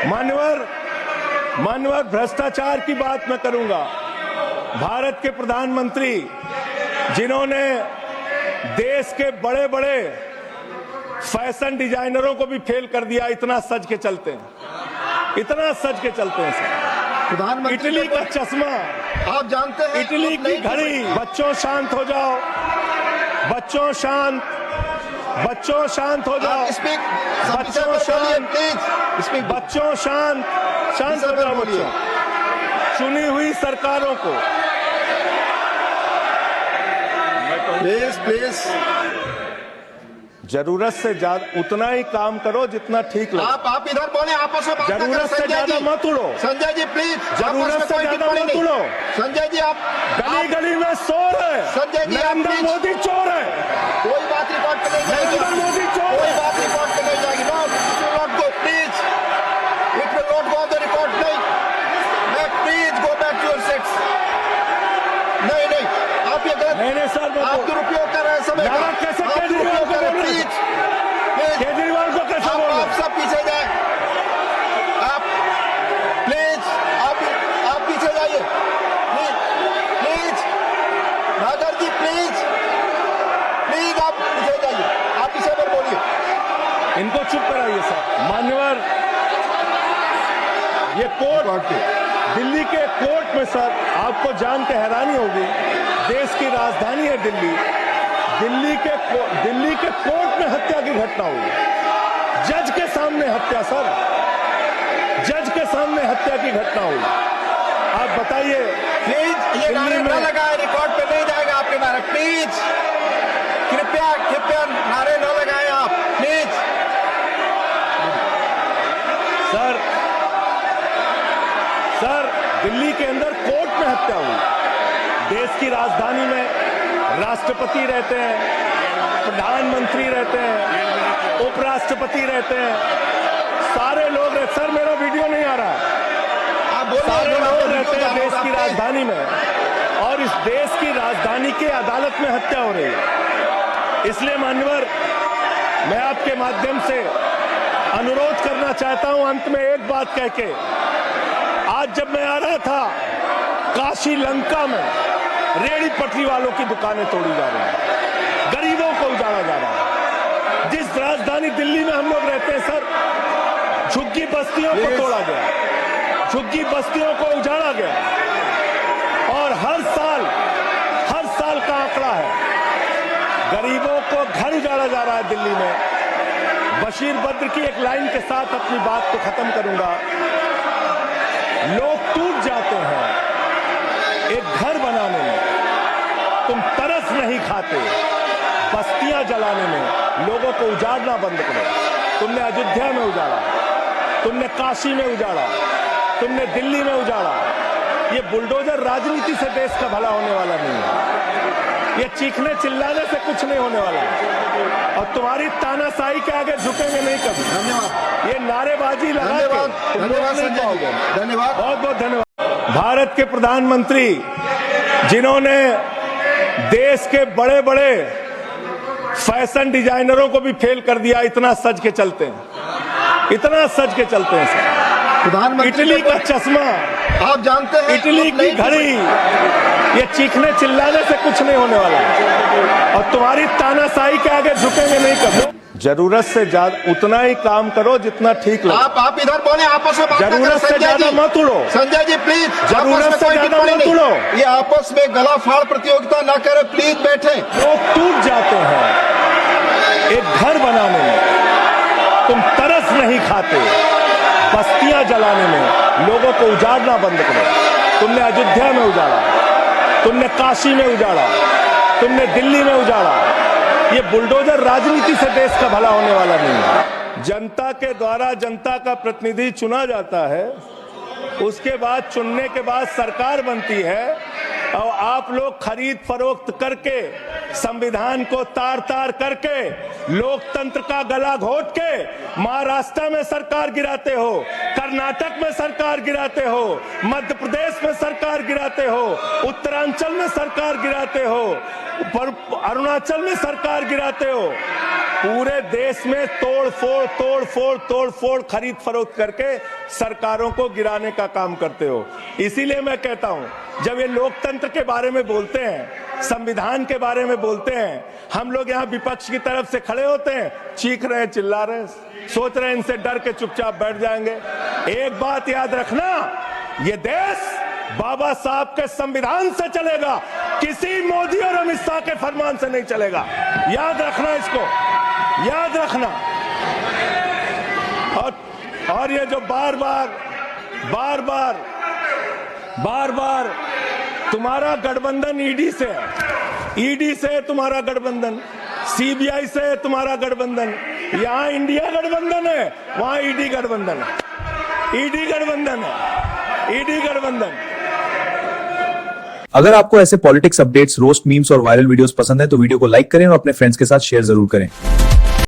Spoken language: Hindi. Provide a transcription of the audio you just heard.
मान्यवर भ्रष्टाचार की बात मैं करूंगा। भारत के प्रधानमंत्री जिन्होंने देश के बड़े बड़े फैशन डिजाइनरों को भी फेल कर दिया, इतना सज के चलते हैं, इतना सज के चलते हैं सर। प्रधानमंत्री इटली का चश्मा, आप जानते हैं, इटली की घड़ी। बच्चों शांत हो जाओ, बच्चों शांत हो जाओ, बच्चों शांत हो जाओ बच्चों। चुनी हुई सरकारों को प्लीज जरूरत से ज्यादा उतना ही काम करो जितना ठीक लगे। आप इधर बोले, आपस में बात ना करें। जरूरत से ज्यादा मत उड़ो संजय जी, प्लीज। जरूरत से ज्यादा मत उड़ो। संजय जी, आप गली गली में शोर है। संजय जी, आप नरेंद्र मोदी चोर है। कोई बात रिकॉर्ड पे नहीं जाएगी। नरेंद्र मोदी चोर है। कोई बात रिकॉर्ड पे नहीं जाएगी। Not go, please. It will not go on the record. नहीं, please go back to your seats. नहीं, आप ये गलत, नहीं सर, आप दुरुपयोग कर रहे हैं समय का। कैसे आप केजरीवाल दुरुपयोग को कर रहे हैं, बोल रहे प्लीज। केजरीवाल को कैसे बोल रहे आप सब पीछे जाए। आप प्लीज, आप पीछे जाइए, प्लीज। नागर जी, प्लीज आप पीछे जाइए। आप पीछे पर बोलिए। इनको चुप कराइए सर। मान्यवर, ये कोर्ट, दिल्ली के कोर्ट में सर, आपको जान के हैरानी होगी, देश की राजधानी है दिल्ली। दिल्ली के कोर्ट में हत्या की घटना हुई। जज के सामने हत्या सर, जज के सामने हत्या की घटना हुई। आप बताइए, प्लीज ये नारे न लगाए, रिकॉर्ड पे नहीं जाएगा आपके नारे। प्लीज कृपया नारे न लगाए आप, प्लीज। सर दिल्ली के अंदर कोर्ट में हत्या हुई। देश की राजधानी में राष्ट्रपति रहते हैं, प्रधानमंत्री रहते हैं, उपराष्ट्रपति रहते हैं, सारे लोग रहते। सर मेरा वीडियो नहीं आ रहा है। सारे लोग रहते हैं देश की राजधानी में, और इस देश की राजधानी के अदालत में हत्या हो रही है। इसलिए मान्यवर, मैं आपके माध्यम से अनुरोध करना चाहता हूं, अंत में एक बात कह के। आज जब मैं आ रहा था, काशी लंका में रेहड़ी पटरी वालों की दुकानें तोड़ी जा रही हैं, गरीबों को उजाड़ा जा रहा है। जिस राजधानी दिल्ली में हम लोग रहते हैं सर, झुग्गी बस्तियों को तोड़ा गया, झुग्गी बस्तियों को उजाड़ा गया, और हर साल का आंकड़ा है, गरीबों को घर उजाड़ा जा रहा है दिल्ली में। बशीर बद्र की एक लाइन के साथ अपनी बात को खत्म करूंगा। लोग टूट जाते हैं एक घर बनाने में, तुम तरस नहीं खाते बस्तियां जलाने में। लोगों को उजाड़ना बंद करो। तुमने अयोध्या में उजाड़ा, तुमने काशी में उजाड़ा, तुमने दिल्ली में उजाड़ा। ये बुलडोजर राजनीति से देश का भला होने वाला नहीं है। ये चीखने चिल्लाने से कुछ नहीं होने वाला है, और तुम्हारी तानाशाही के आगे झुकेंगे नहीं कभी। धन्यवाद। ये नारेबाजी लगा के धन्यवाद संजय जी, धन्यवाद, बहुत बहुत धन्यवाद। भारत के प्रधानमंत्री जिन्होंने देश के बड़े बड़े फैशन डिजाइनरों को भी फेल कर दिया, इतना सज के चलते हैं, इतना सज के चलते हैं सर। प्रधानमंत्री इटली का चश्मा, आप जानते हैं, इटली की घड़ी। ये चीखने चिल्लाने से कुछ नहीं होने वाला है, और तुम्हारी तानाशाही के आगे झुकेंगे नहीं कभी। जरूरत से ज्यादा उतना ही काम करो जितना ठीक लगे। आप इधर बोले, आपस में बात ना करें। जरूरत से ज्यादा मत उड़ो। संजय जी, प्लीज। जरूरत से ज्यादा मत उड़ो। ये आपस में गला फाड़ प्रतियोगिता ना करें, प्लीज बैठे। लोग टूट जाते हैं एक घर बनाने में, तुम तरस नहीं खाते बस्तियां जलाने में। लोगों को उजाड़ना बंद करो। तुमने अयोध्या में उजाड़ा, तुमने काशी में उजाड़ा, तुमने दिल्ली में उजाड़ा। ये बुलडोजर राजनीति से देश का भला होने वाला नहीं है। जनता के द्वारा जनता का प्रतिनिधि चुना जाता है, उसके बाद चुनने के बाद सरकार बनती है, और आप लोग खरीद फरोख्त करके, संविधान को तार तार करके, लोकतंत्र का गला घोट के महाराष्ट्र में सरकार गिराते हो, कर्नाटक में सरकार गिराते हो, मध्य प्रदेश में सरकार गिराते हो, उत्तरांचल में सरकार गिराते हो, अरुणाचल में सरकार गिराते हो। पूरे देश में तोड़ फोड़ खरीद फरोख्त करके सरकारों को गिराने का काम करते हो। इसीलिए मैं कहता हूं, जब ये लोकतंत्र के बारे में बोलते हैं, संविधान के बारे में बोलते हैं, हम लोग यहाँ विपक्ष की तरफ से खड़े होते हैं, चीख रहे हैं, चिल्ला रहे हैं, सोच रहे हैं इनसे डर के चुपचाप बैठ जाएंगे। एक बात याद रखना, ये देश बाबा साहब के संविधान से चलेगा, किसी मोदी और अमित शाह के फरमान से नहीं चलेगा। याद रखना, इसको याद रखना। और ये जो बार बार तुम्हारा गठबंधन ईडी से है, ईडी से तुम्हारा गठबंधन, सीबीआई से तुम्हारा गठबंधन, यहां इंडिया गठबंधन है, वहां ईडी गठबंधन है, ईडी गठबंधन है, ईडी गठबंधन। अगर आपको ऐसे पॉलिटिक्स अपडेट्स, रोस्ट, मीम्स और वायरल वीडियोस पसंद है तो वीडियो को लाइक करें और अपने फ्रेंड्स के साथ शेयर जरूर करें।